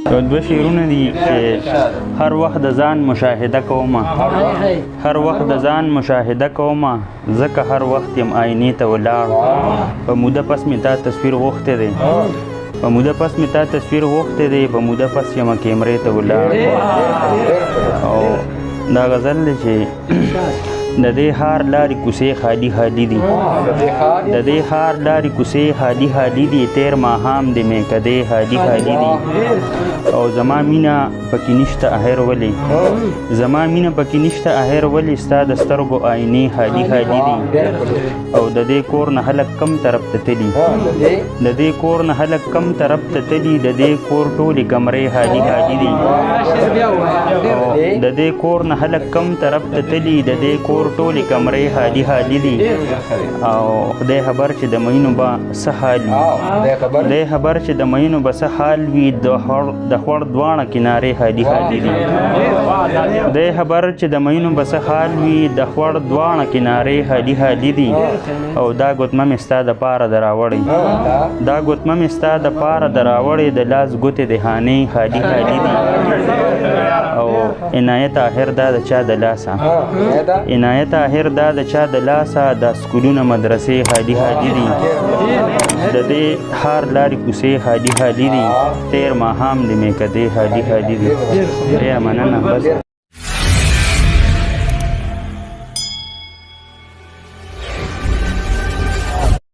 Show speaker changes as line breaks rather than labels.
دوه شعرونه دي چې هر وخت د ځان مشاهده کومه هر وخت د ځان مشاهده کومه ځکه هر وخت یم آینې ته ولاړ په موده پس مې تا تصویر غوښتی دی په موده پس مې تا تصویر غوښتی دی په موده پس یم کیمرې ته ولاړ او دا غزل دی چې د دې ښار لارې کوڅې خالي خالي دي د دې ښار لارې کوڅې خالي خالي دي تیر ماښام د میکدې خالي خالي دي او زما مینه پکې نشته اخر ولې زما مینه پکې نشته اخر ولې ستا د سترګو آینې خالي خالي دي او د دې کور نه خلک کم طرف ته تلي د دې کور نه خلک کم طرف ته تلي د دې کور ټولې کمرې خالي خالي دي او د دې کور نه خلک کم طرف ته تلي د دې کور ټولې کمرې خالي خالي دي او خدای خبر چې د مینو به څه حال وي خدای خبر چې د مینو به څه حال وي د خوړ دواړه کنارې خالي خالي دي خدای خبر چې د مینو به څه حال وي د خوړ دواړه کنارې خالي خالي دي او دا ګوتمه مې ستا دپاره د راوړی دا ګوتمه مې ستا دپاره د راوړی د لاس ګوتې د خانې خالي خالي دي او عنایت آخر دا د چا د لاسه عنایت آخر دا د چا د لاسه دا سکولونه مدرسې خالي خالي دي د دې ښار لارې کوڅې خالي خالي دي تیر ماښام د میکدې خالي خالي دي ډېره مننه بس